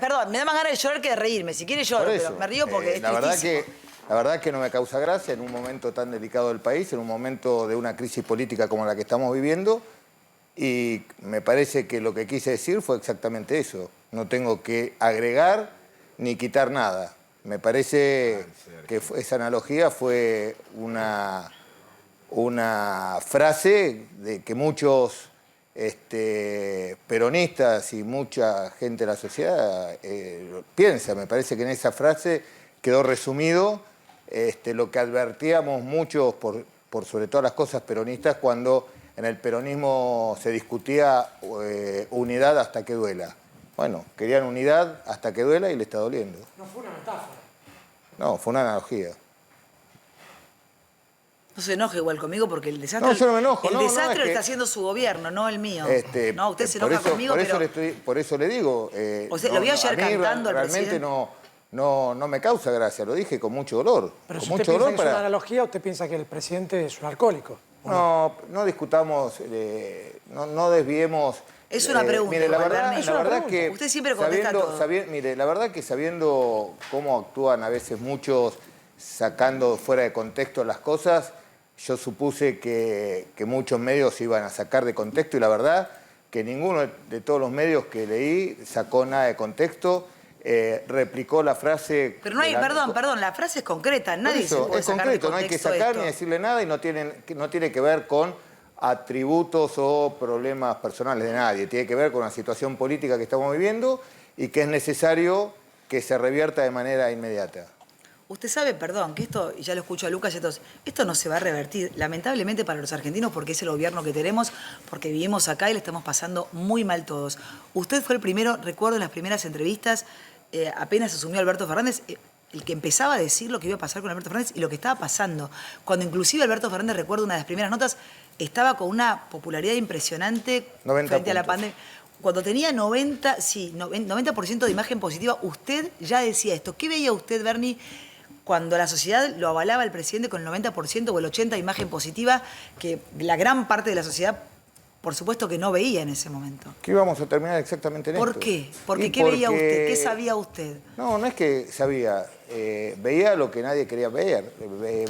perdón, me da más ganas de llorar que de reírme. Si quiere lloro, pero me río porque es tristísimo. La verdad que no me causa gracia en un momento tan delicado del país, en un momento de una crisis política como la que estamos viviendo. Y me parece que lo que quise decir fue exactamente eso. No tengo que agregar ni quitar nada. Me parece que esa analogía fue una frase de que muchos peronistas y mucha gente de la sociedad piensa. Me parece que en esa frase quedó resumido lo que advertíamos muchos, por sobre todas las cosas peronistas, cuando en el peronismo se discutía unidad hasta que duela. Bueno, querían unidad hasta que duela y le está doliendo. No fue una metáfora. No, fue una analogía. No se enoje igual conmigo porque el desastre... No, yo no me enojo. El desastre lo es está que, haciendo su gobierno, no el mío. No, usted se enoja conmigo, por eso le digo... o sea, lo vi ayer cantando al realmente presidente. no me causa gracia, lo dije con mucho dolor. Pero con si mucho usted piensa dolor que es una analogía, usted piensa que el presidente es un alcohólico. No, no discutamos, no desviemos... Es una pregunta. Mire, la verdad que... Usted siempre contesta todo. Mire, la verdad que sabiendo cómo actúan a veces muchos, sacando fuera de contexto las cosas, yo supuse que muchos medios iban a sacar de contexto y la verdad que ninguno de todos los medios que leí sacó nada de contexto, replicó la frase... Pero no hay, perdón, la frase es concreta, nadie se puede sacar de contexto. No hay que sacar ni decirle nada y no tiene que ver con atributos o problemas personales de nadie. Tiene que ver con la situación política que estamos viviendo y que es necesario que se revierta de manera inmediata. Usted sabe, perdón, que esto, y ya lo escucho a Lucas y a todos, esto no se va a revertir, lamentablemente para los argentinos, porque es el gobierno que tenemos, porque vivimos acá y le estamos pasando muy mal todos. Usted fue el primero, recuerdo en las primeras entrevistas, apenas asumió Alberto Fernández, el que empezaba a decir lo que iba a pasar con Alberto Fernández y lo que estaba pasando. Cuando inclusive Alberto Fernández, recuerdo una de las primeras notas, estaba con una popularidad impresionante frente a la pandemia. Cuando tenía 90% de imagen positiva, usted ya decía esto. ¿Qué veía usted, Bernie, cuando la sociedad lo avalaba al presidente con el 90% o el 80% de imagen positiva, que la gran parte de la sociedad, por supuesto, que no veía en ese momento? Que íbamos a terminar exactamente en esto. ¿Por qué? ¿Qué veía usted? ¿Qué sabía usted? No es que sabía. Veía lo que nadie quería ver.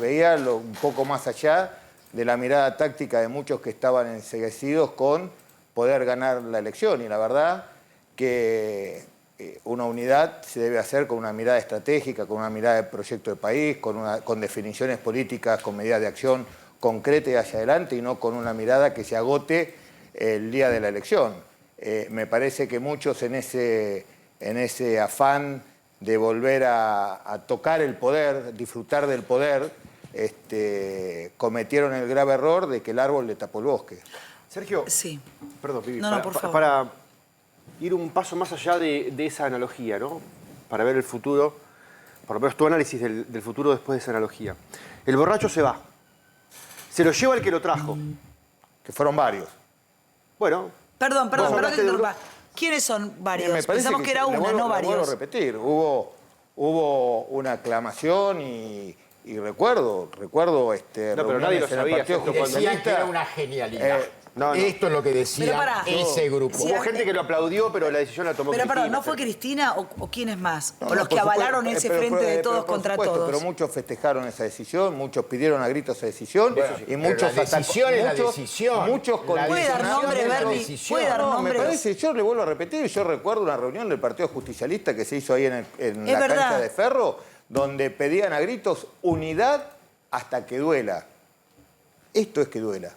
Veía un poco más allá de la mirada táctica de muchos que estaban enceguecidos con poder ganar la elección. Y la verdad que una unidad se debe hacer con una mirada estratégica, con una mirada de proyecto de país, con definiciones políticas, con medidas de acción concreta y hacia adelante, y no con una mirada que se agote el día de la elección. Me parece que muchos en ese afán de volver a tocar el poder, disfrutar del poder, cometieron el grave error de que el árbol le tapó el bosque. Sergio, sí. Perdón, Vivi, por favor. para ir un paso más allá de esa analogía, ¿no? Para ver el futuro, por lo menos tu análisis del futuro después de esa analogía. El borracho se va. Se lo lleva el que lo trajo. Que fueron varios. Bueno. Perdón que te interrumpa. ¿Quiénes son varios? Pensamos que era una, no varios. Vuelvo a repetir. Hubo una aclamación y recuerdo no, pero nadie lo sabía. Decían que era una genialidad. Esto es lo que decía ese grupo. Hubo gente que lo aplaudió, pero la decisión la tomó Cristina. Pero ¿no fue Cristina o quiénes más? O los que avalaron ese frente de todos contra todos. Pero muchos festejaron esa decisión, muchos pidieron a gritos esa decisión y muchos atacaron. Muchos ¿Puede dar nombre, Bernie? ¿Puede dar nombre? Me parece, yo le vuelvo a repetir, yo recuerdo una reunión del Partido Justicialista que se hizo ahí en la cancha de Ferro, donde pedían a gritos unidad hasta que duela. Esto es que duela.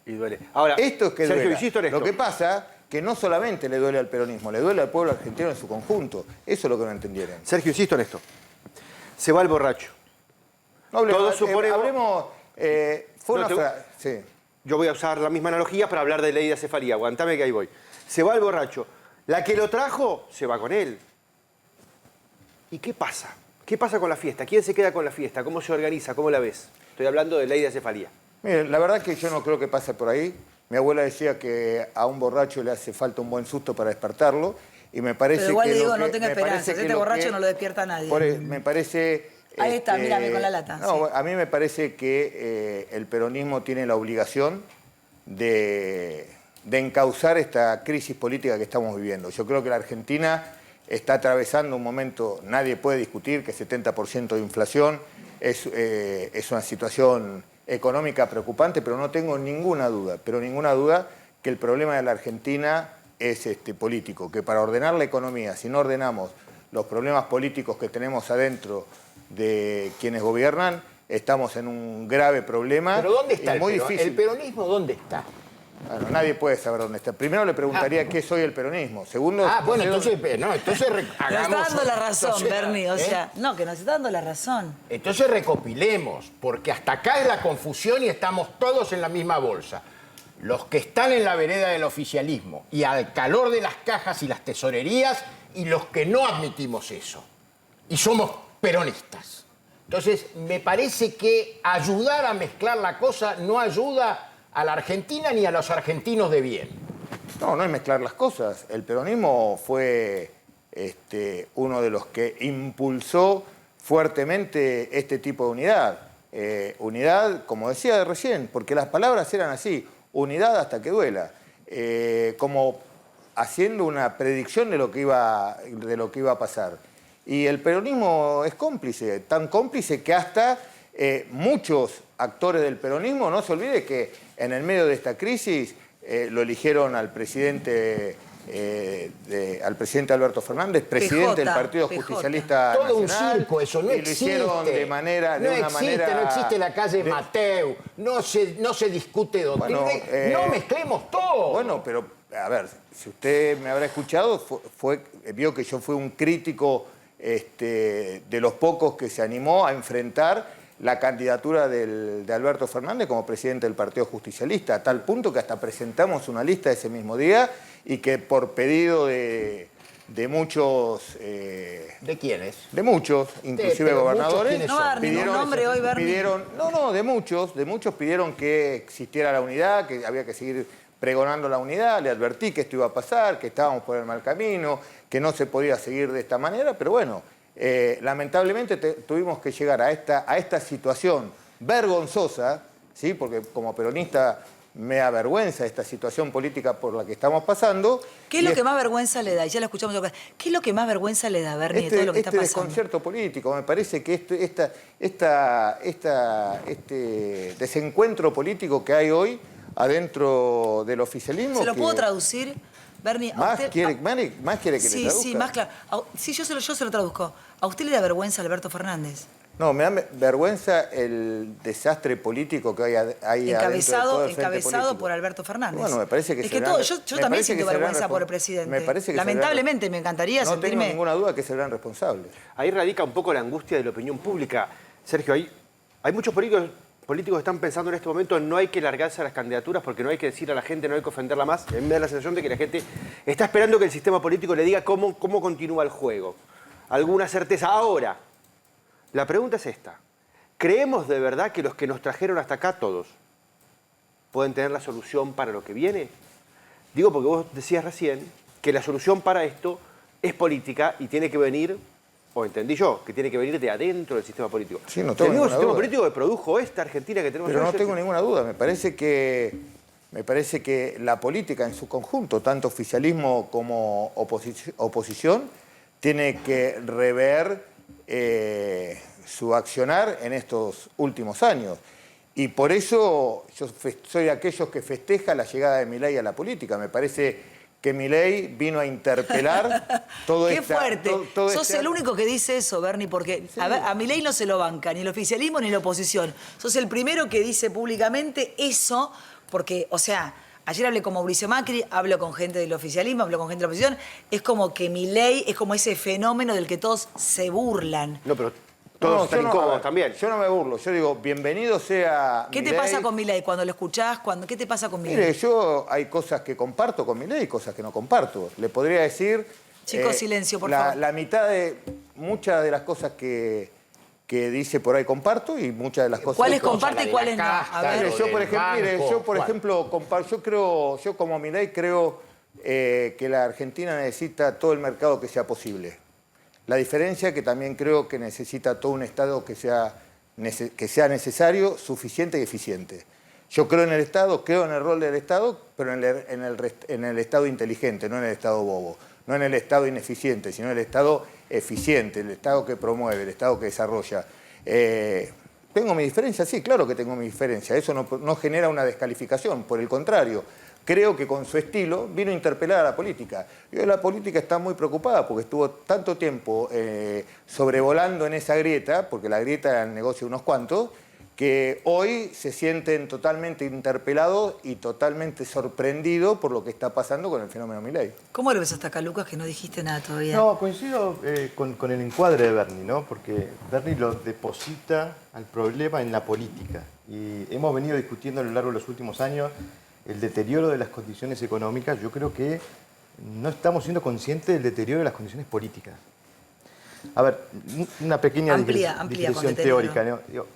Y duele. Ahora, esto es que Sergio, duela. insisto en esto. Lo que pasa que no solamente le duele al peronismo, le duele al pueblo argentino en su conjunto. Eso es lo que no entendieron. Sergio, insisto en esto. Se va el borracho. No hablemos, todos suponemos... Sí. Yo voy a usar la misma analogía para hablar de ley de acefalía. Aguantame que ahí voy. Se va el borracho. La que lo trajo, se va con él. ¿Y qué pasa? ¿Qué pasa con la fiesta? ¿Quién se queda con la fiesta? ¿Cómo se organiza? ¿Cómo la ves? Estoy hablando de ley de acefalía. Mire, la verdad que yo no creo que pase por ahí. Mi abuela decía que a un borracho le hace falta un buen susto para despertarlo. Y me parece pero igual que le digo, no tenga esperanza. Este borracho no lo despierta a nadie. Me parece... Ahí está, mírame con la lata. No, sí. A mí me parece que el peronismo tiene la obligación de encauzar esta crisis política que estamos viviendo. Yo creo que la Argentina está atravesando un momento, nadie puede discutir que 70% de inflación es una situación económica preocupante, pero no tengo ninguna duda, que el problema de la Argentina es político, que para ordenar la economía, si no ordenamos los problemas políticos que tenemos adentro de quienes gobiernan, estamos en un grave problema. ¿Pero dónde está muy difícil. el peronismo? ¿Dónde está? Bueno, nadie puede saber dónde está. Primero le preguntaría qué soy el peronismo. Segundo... Bueno, entonces Nos está dando la razón, Bernie, o sea, no, que nos está dando la razón. Entonces recopilemos, porque hasta acá es la confusión y estamos todos en la misma bolsa. Los que están en la vereda del oficialismo y al calor de las cajas y las tesorerías y los que no admitimos eso. Y somos peronistas. Entonces, me parece que ayudar a mezclar la cosa no ayuda a la Argentina ni a los argentinos de bien. No es mezclar las cosas. El peronismo fue uno de los que impulsó fuertemente este tipo de unidad. Unidad, como decía recién, porque las palabras eran así, unidad hasta que duela. Como haciendo una predicción de lo que iba a pasar. Y el peronismo es cómplice, tan cómplice que hasta muchos actores del peronismo, no se olvide que en el medio de esta crisis lo eligieron al presidente Alberto Fernández, presidente del Partido Justicialista Nacional. Todo un circo eso, no existe. Y lo hicieron de una manera... No existe la calle Mateu, no se discute doctrina. No mezclemos todo. Bueno, pero, a ver, si usted me habrá escuchado, vio que yo fui un crítico de los pocos que se animó a enfrentar la candidatura de Alberto Fernández como presidente del Partido Justicialista, a tal punto que hasta presentamos una lista ese mismo día y que por pedido de muchos... ¿De quiénes? De muchos, inclusive gobernadores. No va a dar ningún nombre hoy, Bernie. De muchos pidieron que existiera la unidad, que había que seguir pregonando la unidad. Le advertí que esto iba a pasar, que estábamos por el mal camino, que no se podía seguir de esta manera, pero bueno, lamentablemente tuvimos que llegar a esta situación vergonzosa, ¿sí? Porque como peronista me avergüenza esta situación política por la que estamos pasando. ¿Qué es lo que más vergüenza le da? Y ya lo escuchamos acá. ¿Qué es lo que más vergüenza le da, Bernie, de todo lo que está pasando? Este desconcierto político, me parece que este desencuentro político que hay hoy adentro del oficialismo... ¿Se lo puedo traducir, Bernie? ¿Más quiere que le traduzca? Sí, más claro. Sí, yo se lo traduzco. ¿A usted le da vergüenza Alberto Fernández? No, me da vergüenza el desastre político que hay encabezado por Alberto Fernández. Bueno, me parece que yo también siento vergüenza por el presidente. Lamentablemente, me encantaría sentirme... No tengo ninguna duda que serán responsables. Ahí radica un poco la angustia de la opinión pública. Sergio, hay muchos políticos que están pensando en este momento no hay que largarse a las candidaturas porque no hay que decir a la gente, no hay que ofenderla más. A mí me da la sensación de que la gente está esperando que el sistema político le diga cómo continúa el juego. Alguna certeza. Ahora, la pregunta es esta. ¿Creemos de verdad que los que nos trajeron hasta acá, todos, pueden tener la solución para lo que viene? Digo porque vos decías recién que la solución para esto es política y tiene que venir, o entendí yo, que tiene que venir de adentro del sistema político. Sí, no tengo ninguna duda. El sistema político que produjo esta Argentina que tenemos hoy. Pero no tengo ninguna duda. Me parece que la política en su conjunto, tanto oficialismo como oposición, tiene que rever su accionar en estos últimos años. Y por eso yo soy de aquellos que festeja la llegada de Milei a la política. Me parece que Milei vino a interpelar todo ¡Qué fuerte! Sos el único que dice eso, Bernie, porque sí. A Milei no se lo banca, ni el oficialismo ni la oposición. Sos el primero que dice públicamente eso, porque, o sea, ayer hablé con Mauricio Macri, hablo con gente del oficialismo, hablo con gente de la oposición, es como que Milei es como ese fenómeno del que todos se burlan. No, pero todos están incómodos también. Yo no me burlo, yo digo, bienvenido sea ¿Qué te pasa con Milei cuando lo escuchás? ¿Qué te pasa con Milei? Mire, hay cosas que comparto con Milei y cosas que no comparto. Le podría decir... Chicos, silencio, por favor. La mitad de... Muchas de las cosas que dice por ahí comparto y muchas de las cosas... ¿Cuáles comparte y cuáles no? A ver, yo por ejemplo, yo como Milei creo que la Argentina necesita todo el mercado que sea posible. La diferencia que también creo que necesita todo un Estado que sea necesario, suficiente y eficiente. Yo creo en el Estado, creo en el rol del Estado, pero en el Estado inteligente, no en el Estado bobo. no en el Estado ineficiente, sino en el Estado eficiente, el Estado que promueve, el Estado que desarrolla. ¿Tengo mi diferencia? Sí, claro que tengo mi diferencia. Eso no genera una descalificación, por el contrario. Creo que con su estilo vino a interpelar a la política. Y hoy la política está muy preocupada porque estuvo tanto tiempo sobrevolando en esa grieta, porque la grieta era el negocio de unos cuantos, que hoy se sienten totalmente interpelados y totalmente sorprendidos por lo que está pasando con el fenómeno Milei. ¿Cómo lo ves hasta acá, Lucas, que no dijiste nada todavía? No, coincido con el encuadre de Bernie, ¿no? Porque Bernie lo deposita al problema en la política. Y hemos venido discutiendo a lo largo de los últimos años el deterioro de las condiciones económicas. Yo creo que no estamos siendo conscientes del deterioro de las condiciones políticas. A ver, una pequeña digresión teórica, ¿no? Digo,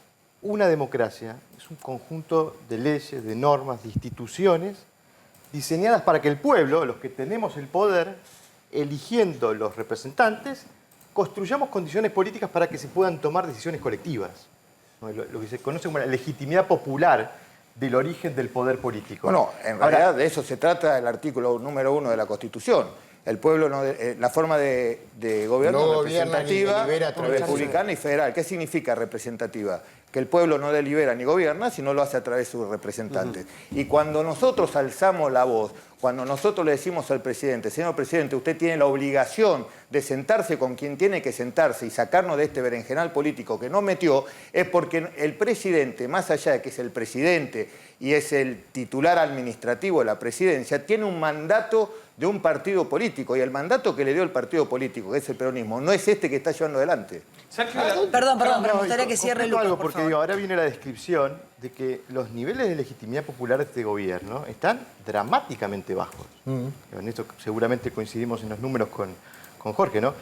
una democracia es un conjunto de leyes, de normas, de instituciones diseñadas para que el pueblo, los que tenemos el poder, eligiendo los representantes, construyamos condiciones políticas para que se puedan tomar decisiones colectivas. ¿No? Lo que se conoce como la legitimidad popular del origen del poder político. Bueno, en realidad de eso se trata el artículo número 1 de la Constitución. El pueblo, la forma de gobierno No gobierna representativa, ni delibera a través de- republicana y federal. ¿Qué significa representativa? Que el pueblo no delibera ni gobierna, sino lo hace a través de sus representantes. Y cuando nosotros alzamos la voz, cuando nosotros le decimos al presidente, señor presidente, usted tiene la obligación de sentarse con quien tiene que sentarse y sacarnos de este berenjenal político que nos metió, es porque el presidente, más allá de que es el presidente y es el titular administrativo de la presidencia, tiene un mandato de un partido político. Y el mandato que le dio el partido político, que es el peronismo, no es este que está llevando adelante. Perdón, pero me gustaría y que cierre completo Lucas, algo, por porque favor. digo, ahora viene la descripción de que los niveles de legitimidad popular de este gobierno están dramáticamente bajos. En esto seguramente coincidimos en los números con Jorge, ¿no?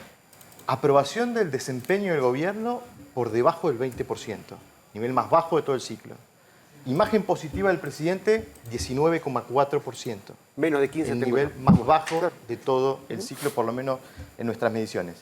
Aprobación del desempeño del gobierno por debajo del 20%, nivel más bajo de todo el ciclo. Imagen positiva del presidente, 19,4%. Menos de 15 El tengo nivel yo. más bajo de todo el ciclo, por lo menos en nuestras mediciones.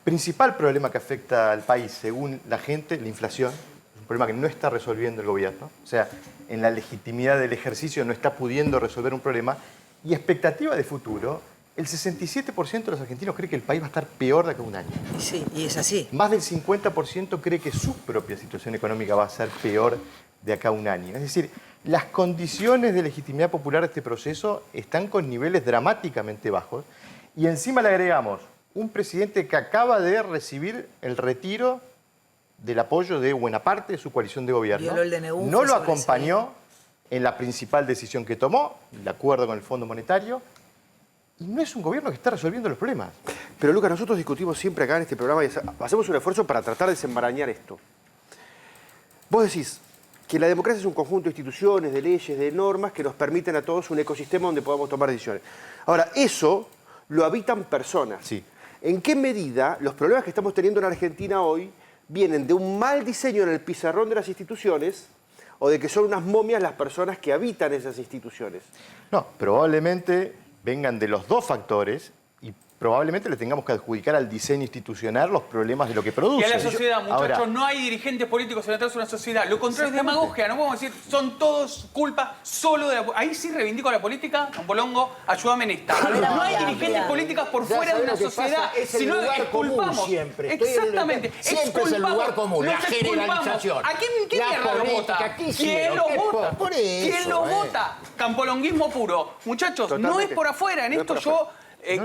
Principal problema que afecta al país, según la gente, la inflación. Es un problema que no está resolviendo el gobierno. O sea, en la legitimidad del ejercicio no está pudiendo resolver un problema. Y expectativa de futuro, el 67% de los argentinos cree que el país va a estar peor de acá a un año. Sí, y es así. Más del 50% cree que su propia situación económica va a ser peor de acá a un año. Es decir, las condiciones de legitimidad popular de este proceso están con niveles dramáticamente bajos. Y encima le agregamos un presidente que acaba de recibir el retiro del apoyo de buena parte de su coalición de gobierno. Violó el DNU, No fue lo acompañó en la principal decisión que tomó, el acuerdo con el Fondo Monetario, y no es un gobierno que está resolviendo los problemas. Pero Lucas, nosotros discutimos siempre acá en este programa y hacemos un esfuerzo para tratar de desenmarañar esto. Vos decís que la democracia es un conjunto de instituciones, de leyes, de normas que nos permiten a todos un ecosistema donde podamos tomar decisiones. Ahora, eso lo habitan personas. Sí. ¿En qué medida los problemas que estamos teniendo en Argentina hoy vienen de un mal diseño en el pizarrón de las instituciones o de que son unas momias las personas que habitan esas instituciones? No, probablemente vengan de los dos factores y probablemente le tengamos que adjudicar al diseño institucional los problemas de lo que produce. Y a la sociedad, muchachos, Ahora, no hay dirigentes políticos en una sociedad. Lo contrario es demagogia, no podemos decir, son todos culpa solo de la política. Ahí sí reivindico a la política, don Polongo, ayúdame en esta. No hay dirigentes políticas por Ya fuera de sabés una lo que sociedad, pasa, es el sino lugar común exculpamos. siempre. Estoy en el- Exactamente, siempre es el exculpamos, lugar común, la los exculpamos. generalización. ¿A qué La mierda lo política, vota? ¿qué ¿Quién hicieron? lo ¿Qué vota? por eso, ¿Quién lo vota? Campolonguismo puro. Muchachos, no es Totalmente. por afuera. En No es esto por yo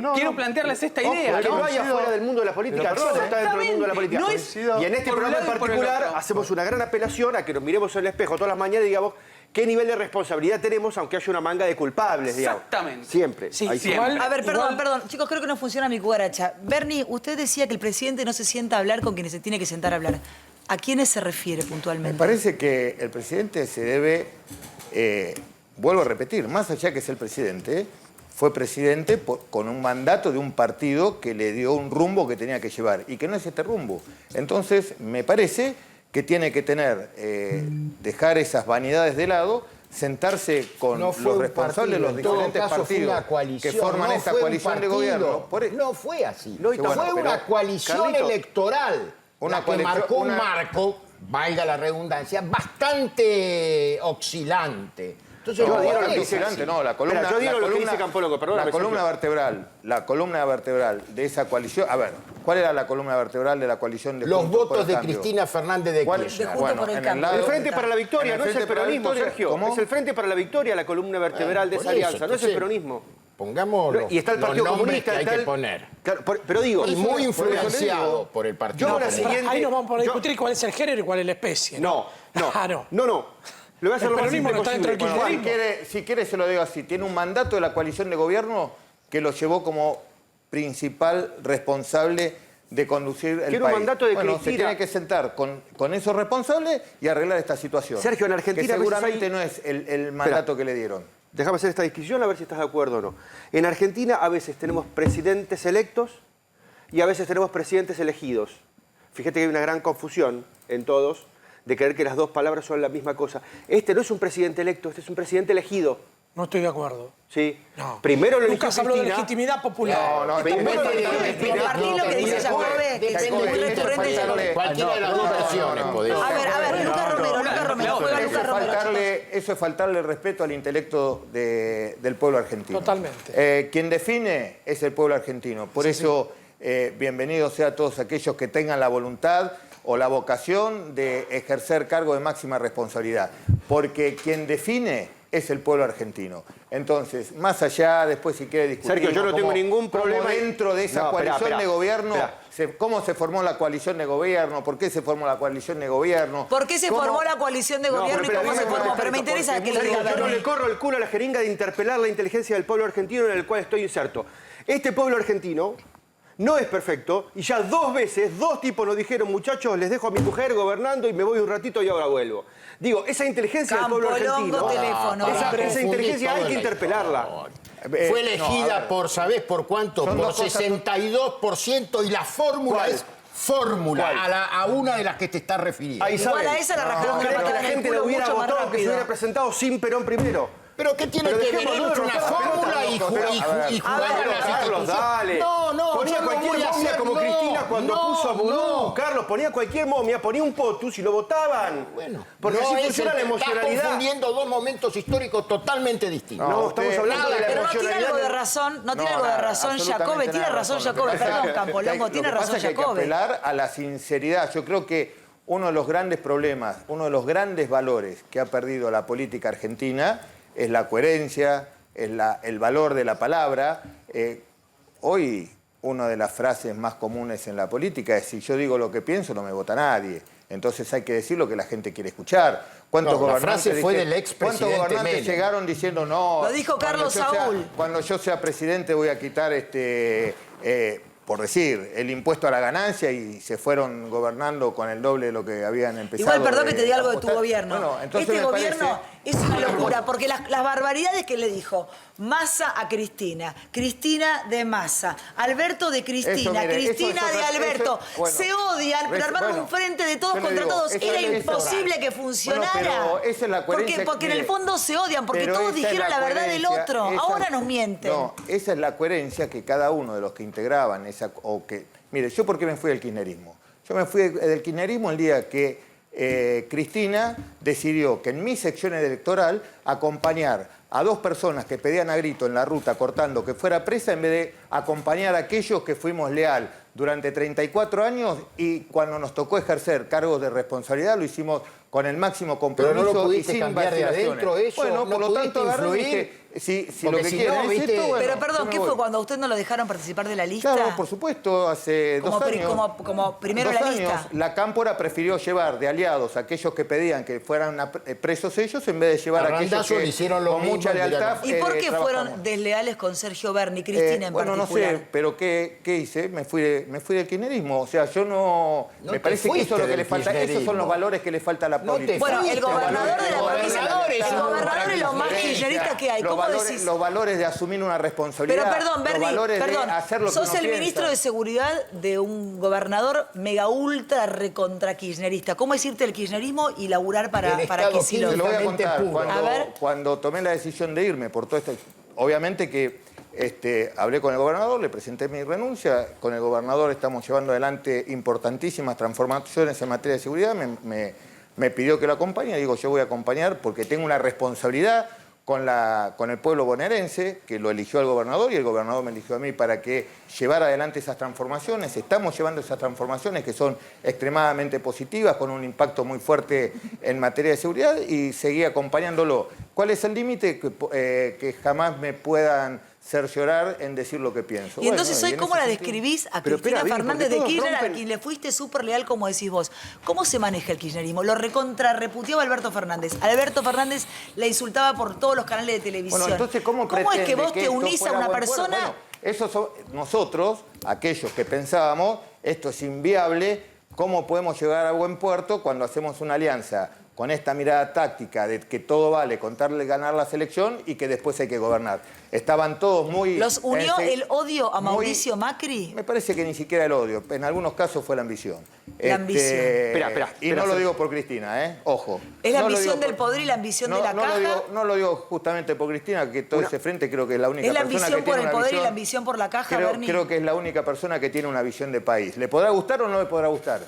No, quiero no. plantearles esta Ojo, idea. Que no hay Coincido. afuera del mundo de la política, Pero todo está dentro del mundo de la política. No es- Coincido. Y en este por un programa en lado y por el particular otro. hacemos una gran apelación a que nos miremos en el espejo todas las mañanas y digamos qué nivel de responsabilidad tenemos aunque haya una manga de culpables, digamos. Exactamente. Siempre. Sí, Ahí siempre. A ver, perdón, Igual- perdón. Chicos, creo que no funciona mi cucaracha. Bernie, usted decía que el presidente no se sienta a hablar con quienes se tiene que sentar a hablar. ¿A quiénes se refiere Me puntualmente? parece que el presidente se debe, vuelvo a repetir, más allá que es el presidente, fue presidente con un mandato de un partido que le dio un rumbo que tenía que llevar y que no es este rumbo. Entonces, me parece que tiene que tener, dejar esas vanidades de lado, sentarse con No fue los un responsables de partido, los en todo diferentes caso fue partidos una coalición, que forman no esta fue un coalición de partido. gobierno. No fue así. No, y fue bueno, una pero, coalición Carlito, electoral una la que coalición- marcó un una- marco, valga la redundancia, bastante oscilante. Entonces, Yo no, adhiero a lo que es dice así. no, la columna, yo adhiero a lo que dice Campolongo, perdóname, la columna Sergio. vertebral de esa coalición. A ver, ¿cuál era la columna vertebral de la coalición de Los Juntos por votos el de Cambio? Cristina Fernández de ¿Cuál? Kirchner. Juntos por el en Cambio. El Frente para la Victoria, en no el es el Frente para la peronismo, Victoria, Sergio. ¿cómo? Es el Frente para la Victoria, la columna vertebral de Por esa eso, alianza, no es el entonces, peronismo. Pongamos Y está el Partido los nombres Comunista, que hay está que el- poner. Claro, pero digo... Y muy por eso le influenciado digo, por el Partido yo la Comunista. siguiente... Ahí nos vamos a yo- discutir cuál es el género y cuál es la especie. No, no, Ah, no. no. Le voy a hacer El lo más peronismo simple no está dentro posible. del Bueno, kirchnerismo. si quiere se lo digo así. Tiene un mandato de la coalición de gobierno que lo llevó como principal responsable de conducir el Quiero un país. mandato de bueno, se Cristina. tiene que sentar con esos responsables y arreglar esta situación. Sergio, en Argentina que a veces seguramente hay- no es el mandato que le dieron. Déjame hacer esta discusión a ver si estás de acuerdo o no. En Argentina a veces tenemos presidentes electos y a veces tenemos presidentes elegidos. Fíjate que hay una gran confusión en todos de creer que las dos palabras son la misma cosa. Este no es un presidente electo, este es un presidente elegido. No estoy de acuerdo. ¿Sí? No. Primero lo eligió Lucas habló de Cristina. legitimidad popular. No, Primero lo eligió Compartir lo que dice Jacobe, que es muy recurrente. Cualquiera de las dos versiones podés. A ver, Lucas Romero, juega Lucas Romero. Eso es faltarle respeto al intelecto del pueblo argentino. Totalmente. Quien define es el pueblo argentino. Por eso, bienvenidos sea a todos aquellos que tengan la voluntad o la vocación de ejercer cargo de máxima responsabilidad. Porque quien define es el pueblo argentino. Entonces, más allá, después si quiere discutir... Sergio, yo no tengo ningún problema. Dentro de esa No, coalición espera, de gobierno, espera. ¿cómo se formó la coalición de gobierno? ¿Por qué se formó la coalición de gobierno? ¿Por qué se ¿Cómo? formó la coalición de gobierno y cómo se formó? Pero me interesa que lo Sergio, diga yo no Bernie. le corro el culo a la jeringa de interpelar la inteligencia del pueblo argentino en el cual estoy inserto. Este pueblo argentino no es perfecto y ya dos veces, dos tipos nos dijeron, muchachos, les dejo a mi mujer gobernando y me voy un ratito y ahora vuelvo. Digo, esa inteligencia del pueblo Campolongo, argentino, teléfono. esa inteligencia hay que interpelarla. Fue elegida por, ¿sabés por cuánto? Son Por dos cosas- 62% y la fórmula ¿Cuál? es fórmula ¿Cuál? a una de las que te estás refiriendo. Ahí Igual saben. a esa la rajaron ¿Creen una que la patada en el gente culo le hubiera mucho más votado que se rápido? hubiera presentado sin Perón primero? ¿Pero qué tiene Pero que ver dejémonos entre de una romper las fórmula pelotas, y pero, jugar a las Carlos, instituciones? dale. No, ponía yo no cualquier voy a momia hacer- como no, Cristina cuando no, puso a Vudú. no. Carlos, ponía cualquier momia, ponía un potus y lo votaban. Bueno, porque no así es funciona la Está emocionalidad. confundiendo dos momentos históricos totalmente distintos. No, estamos hablando de la Pero no tiene emocionalidad. algo de razón, no tiene algo de nada, razón absolutamente Jacobe, nada tiene de razón razón. Jacobe, Lo que pasa perdón, es que Campolongo, lo tiene que pasa razón es que hay que Jacobe. apelar a la sinceridad. Yo creo que uno de los grandes problemas, uno de los grandes valores que ha perdido la política argentina es la coherencia, es el valor de la palabra. Hoy una de las frases más comunes en la política es: si yo digo lo que pienso, no me vota nadie. Entonces hay que decir lo que la gente quiere escuchar. ¿Cuántos No, la gobernantes frase fue dije- del expresidente ¿Cuántos gobernantes Menem? llegaron diciendo no? Lo dijo Carlos Saúl. Cuando yo sea presidente voy a quitar por decir, el impuesto a la ganancia, y se fueron gobernando con el doble de lo que habían empezado. Igual, perdón que te diga algo de tu apostar. gobierno. Bueno, entonces Este me gobierno parece- es una locura, porque las barbaridades que le dijo Massa a Cristina, Cristina de Massa, Alberto de Cristina, Eso, mire, Cristina eso es de otra- Alberto, eso- bueno, se odian, pero armaron bueno, un frente de todos yo le contra digo, todos. eso Era es imposible que funcionara. Bueno, pero esa es la coherencia porque en mire, el fondo se odian, porque pero todos esa es dijeron la verdad del coherencia, otro. esa- Ahora nos mienten. No, esa es la coherencia que cada uno de los que integraban esa... Mire, ¿yo por qué me fui del kirchnerismo? Yo me fui del kirchnerismo el día que Cristina decidió que en mi sección electoral acompañar a dos personas que pedían a grito en la ruta cortando que fuera presa, en vez de acompañar a aquellos que fuimos leal durante 34 años, y cuando nos tocó ejercer cargos de responsabilidad lo hicimos con el máximo compromiso. Pero no lo y pudiste sin cambiar de vacilaciones. adentro eso, Bueno, no por lo tanto pudiste agarré y influir. dije, si lo Porque que si quieren no, es viste- esto, bueno, Pero perdón, yo me ¿qué voy. fue cuando a usted no lo dejaron participar de la lista? Claro, por supuesto, hace Como 2 pri- años. como primero 2 la años, lista. la Cámpora prefirió llevar de aliados a aquellos que pedían que fueran presos ellos, en vez de llevar a aquellos Randazzo que le hicieron lo con mismo mucha y miraron. lealtad ¿Y por qué trabajamos. fueron desleales con Sergio Berni, Cristina en Bueno, no particular? sé, pero ¿qué hice? Me fui del kirchnerismo. O sea, yo no... No me te parece que fuiste eso es lo que del le falta. Esos son kirchnerismo. los valores que le falta a la No te política. Bueno, el fuiste, gobernador de la provincia, gobernadores el son gobernador es lo más Diferencia. kirchnerista que hay. Los ¿Cómo valores, decís? los valores de asumir una responsabilidad. Pero perdón, Berni, los valores perdón, de hacer lo que sos uno el piensa. ministro de Seguridad de un gobernador mega ultra recontra kirchnerista. ¿Cómo es irte del kirchnerismo y laburar para El que Estado sí Te lo... lo voy a Absolutamente contar. puro. A ver. Cuando tomé la decisión de irme por todo esto, obviamente que hablé con el gobernador, le presenté mi renuncia. Con el gobernador estamos llevando adelante importantísimas transformaciones en materia de seguridad. Me pidió que lo acompañe. Digo, yo voy a acompañar porque tengo una responsabilidad con el pueblo bonaerense, que lo eligió al gobernador y el gobernador me eligió a mí para que llevara adelante esas transformaciones. Estamos llevando esas transformaciones que son extremadamente positivas, con un impacto muy fuerte en materia de seguridad y seguí acompañándolo. ¿Cuál es el límite? Que jamás me puedan cerciorar en decir lo que pienso. Y entonces hoy, en ¿cómo ese la sentido- describís a Pero Cristina espera, Vivi, Fernández porque de todos Kirchner, a rompen- quien le fuiste súper leal, como decís vos? ¿Cómo se maneja el kirchnerismo? Lo recontrarreputeaba Alberto Fernández. Alberto Fernández la insultaba por todos los canales de televisión. Bueno, entonces, ¿cómo es que pretende vos te esto unís a fuera una buen puerto? persona? Bueno, eso nosotros, aquellos que pensábamos, esto es inviable, ¿cómo podemos llegar a buen puerto cuando hacemos una alianza con esta mirada táctica de que todo vale con tal de ganar la selección y que después hay que gobernar? Estaban todos muy... ¿Los unió el odio a muy- Mauricio Macri? Me parece que ni siquiera el odio, en algunos casos fue la ambición. La ambición. Espera, y no lo digo por Cristina, ojo. Es la No lo ambición digo del poder y la ambición de la no caja. no lo digo justamente por Cristina, que todo ese frente creo que es la única Es la persona ambición que por tiene el una poder y visión- la ambición por la caja, Bernie. Creo que es la única persona que tiene una visión de país. ¿Le podrá gustar o no le podrá gustar?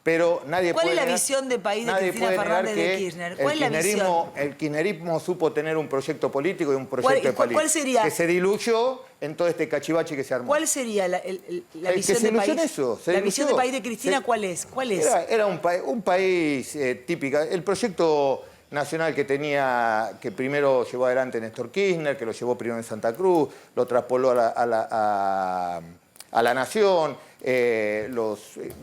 Pero nadie ¿Cuál puede es la negar- visión de país de nadie Cristina puede negar Fernández de que Kirchner? ¿Cuál es la el kirchnerismo supo tener un proyecto político y un proyecto ¿Cuál- de país. cuál sería? Que se diluyó en todo este cachivache que se armó. ¿Cuál sería la que visión se de ilusión país? eso, se La visión de ilusió. país de Cristina, ¿cuál es? ¿Cuál es? Era un país típico. El proyecto nacional que tenía, que primero llevó adelante Néstor Kirchner, que lo llevó primero en Santa Cruz, lo traspoló a la Nación.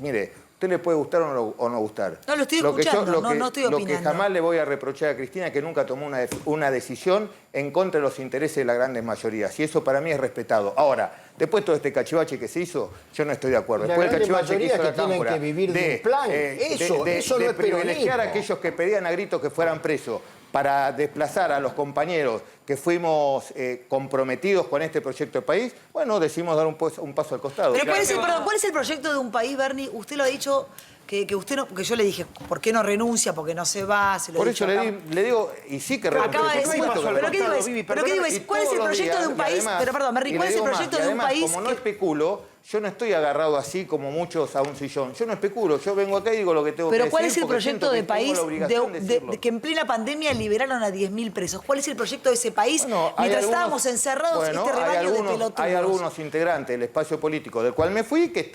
Mire, usted le puede gustar o no gustar. No, lo estoy escuchando, no estoy Lo que opinando. jamás le voy a reprochar a Cristina es que nunca tomó una decisión en contra de los intereses de las grandes mayorías. Y eso para mí es respetado. Ahora, después de todo este cachivache que se hizo, yo no estoy de acuerdo. La Después del grande cachivache que hizo mayoría la que tienen Cámpora, que vivir de un plan. Eso no es privilegiar a peronismo. aquellos que pedían a gritos que fueran presos para desplazar a los compañeros que fuimos comprometidos con este proyecto de país, bueno, decidimos dar un paso al costado. Pero ¿cuál Claro. ¿cuál es el proyecto de un país, Bernie? Usted lo ha dicho que usted no, porque yo le dije, ¿por qué no renuncia? Porque no se va, se lo Por he eso dicho acá. le digo, y sí que renunció, Acaba de por decir, supuesto que pero ¿qué digo renunció. es? Vivi, ¿Pero qué digo es? Y ¿Cuál es el todos los proyecto días, de un y país? además- Pero perdón, Bernie, y ¿cuál le es el digo más, proyecto y de un además, país? Como no especulo, yo no estoy agarrado así como muchos a un sillón. Yo no especulo, yo vengo acá y digo lo que tengo que Pero decir. ¿cuál es el porque proyecto siento de que tengo país la obligación de decirlo. de que en plena pandemia liberaron a 10.000 presos? ¿Cuál es el proyecto de ese país Bueno, hay mientras algunos- estábamos encerrados bueno, este rebaño de pelotudos? hay algunos integrantes del espacio político del cual me fui que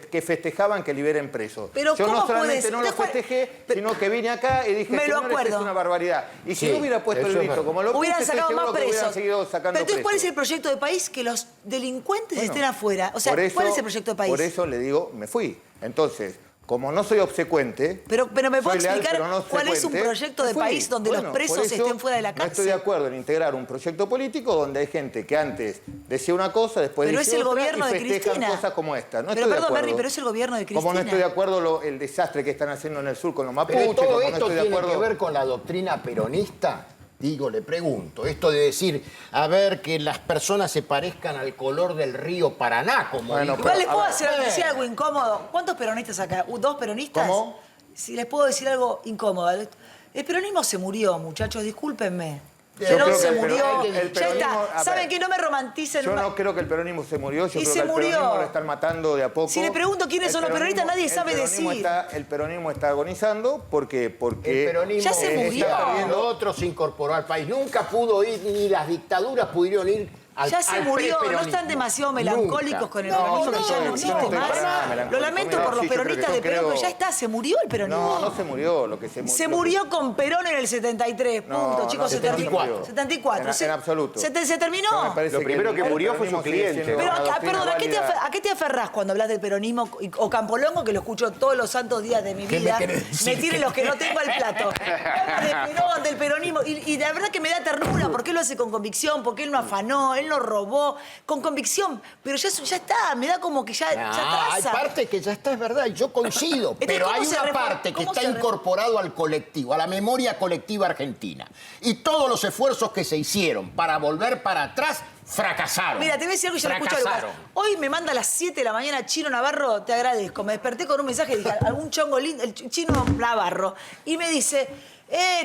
que festejaban que liberen presos. Pero yo ¿cómo no solamente puedes? no lo ¿Te acuer- festejé, sino que vine acá y dije, Me lo señores, acuerdo. es una barbaridad. Y si Sí, no hubiera puesto el eso es grito verdad. como lo Hubieran puse, estoy sacado seguro más que hubieran presos. seguido sacando Pero entonces, ¿cuál es presos. el proyecto de país? Que los delincuentes Bueno, estén afuera. O sea, por eso- ¿cuál es el proyecto de país? Por eso le digo, me fui. Entonces, como no soy obsecuente... Pero ¿me puedo soy leal, explicar pero no cuál es un obsecuente, proyecto me de fui. país donde Bueno, los por presos eso estén fuera de la No cárcel? estoy de acuerdo en integrar un proyecto político donde hay gente que antes decía una cosa, después Pero dice es el otra gobierno y de festejan Cristina. cosas como esta. No Pero estoy de perdón, acuerdo. Bernie, pero es el gobierno de Como no Cristina. estoy de acuerdo el desastre que están haciendo en el sur con los mapuches, Pero todo como no esto estoy de tiene acuerdo... que ver con la doctrina peronista. Digo, le pregunto, esto de decir, a ver, que las personas se parezcan al color del río Paraná, como Bueno, dijo. Igual les a puedo ver. decir algo incómodo. ¿Cuántos peronistas acá? ¿2 peronistas? ¿Cómo? Si les puedo decir algo incómodo. El peronismo se murió, muchachos, discúlpenme. Yo Perón creo que se el murió. el Ya peronismo- está. a ¿Saben ver, qué? No me romanticen. Yo no creo que el peronismo se murió, yo Y creo se que el murió. peronismo lo están matando de a poco. Si le pregunto quiénes son los peronistas, nadie sabe decir. El peronismo está agonizando porque El peronismo Ya se murió. está perdiendo, otro se incorporó al país. Nunca pudo ir, ni las dictaduras pudieron ir al Ya se al murió, no preperonismo. están demasiado melencólicos Nunca. con el No, peronismo, yo que ya no no existe estoy más. para nada Lo melancólico. lamento Mira, por los sí, yo creo peronistas que de yo Perón, creo- pero ya está, se murió el peronismo. No se murió, lo que se murió. Se murió con Perón en el 73, No, punto, no, chicos, se 74. terminó. 74. En absoluto. Se Yo me terminó. parece Lo primero que el murió fue su peronismo sigue cliente. siendo Pero, una doctrina perdón, válida. ¿a qué te aferrás cuando hablas del peronismo o Campolongo, que lo escucho todos los santos días de mi ¿Qué me vida? querés decir? Me tiren los que no tengo al plato. Hablas de Perón, del peronismo, y la verdad que me da ternura, porque él lo hace con convicción, porque él no afanó, él no robó, con convicción. Pero ya está, me da como que ya Hay atrasa. parte que ya está, es verdad, y yo coincido, Entonces, pero ¿cómo hay se una reforma- parte que cómo está se reforma? incorporado al colectivo, a la memoria colectiva argentina. Y todos los esfuerzos que se hicieron para volver para atrás fracasaron. Mira, te voy a decir algo y ya lo escucho a Lucas. Fracasaron. Hoy me manda a las 7 de la mañana Chino Navarro, te agradezco. Me desperté con un mensaje, dije, algún chongo lindo, el Chino Navarro. Y me dice,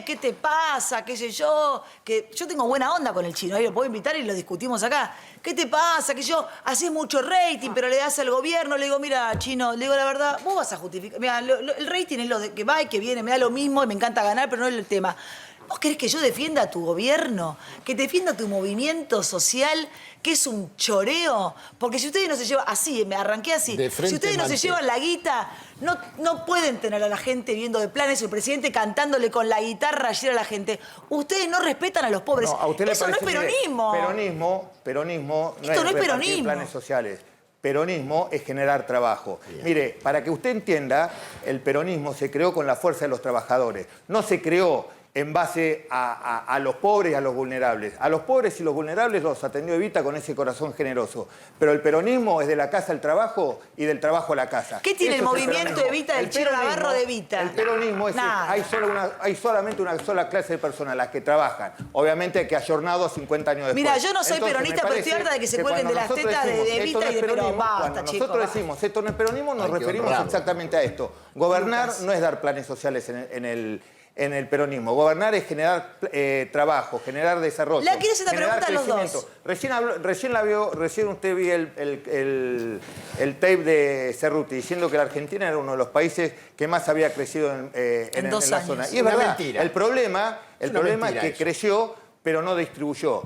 ¿qué te pasa? ¿Qué sé yo? Que yo tengo buena onda con el Chino, ahí lo puedo invitar y lo discutimos acá. ¿Qué te pasa? Que yo haces mucho rating, pero le das al gobierno. Le digo, mira, Chino, le digo la verdad, vos vas a justificar. Mira, el rating es lo de que va y que viene, me da lo mismo y me encanta ganar, pero no es el tema. ¿Vos querés que yo defienda a tu gobierno? ¿Que defienda tu movimiento social? ¿Que es un choreo? Porque si ustedes no se llevan... Así, me arranqué así. De frente Si ustedes no se mal llevan la guita, no pueden tener a la gente viendo de planes, el presidente cantándole con la guitarra ayer a la gente. Ustedes no respetan a los pobres. No, a usted le Eso no es parece, mire, peronismo. Peronismo Esto no es repartir peronismo. planes sociales. Peronismo es generar trabajo. Mire, para que usted entienda, el peronismo se creó con la fuerza de los trabajadores. No se creó en base a los pobres y a los vulnerables. A los pobres y los vulnerables los atendió Evita con ese corazón generoso. Pero el peronismo es de la casa al trabajo y del trabajo a la casa. ¿Qué tiene Eso el es movimiento peronismo. Evita del El Chino peronismo- Navarro de Evita? El peronismo es Nada. hay solamente una sola clase de personas, las que trabajan. Obviamente que ayornado 50 años después. Mira, yo no soy Entonces, peronista, me pero estoy parece harta de que se cuelguen cuando de las nosotros tetas de decimos, Evita esto no y de es peronismo, Perón. Basta, cuando chicos, nosotros basta. decimos esto no es peronismo, nos Hay que referimos honrarlo. exactamente a esto. Gobernar no es dar planes sociales en el peronismo. Gobernar es generar trabajo, generar desarrollo. Le quiero hacer una generar pregunta a los crecimiento. dos. Recién usted vi el tape de Cerruti diciendo que la Argentina era uno de los países que más había crecido en 2 la años. zona. Y es Una verdad, mentira. el problema mentira es que eso. creció, pero no distribuyó.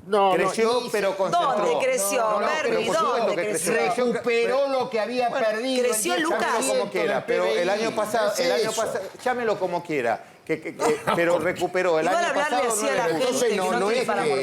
No, creció, ni- pero concentró. ¿Dónde creció, pero Bernie? por supuesto ¿Dónde que creció? Recuperó lo que había perdido. creció el 10% Lucas. Llámelo como quiera, del pero el PBI. año pasado, No es eso. llámelo como quiera, pero recuperó. El Igual año hablarle pasado así no a le la gustó. gente que no no tiene es para que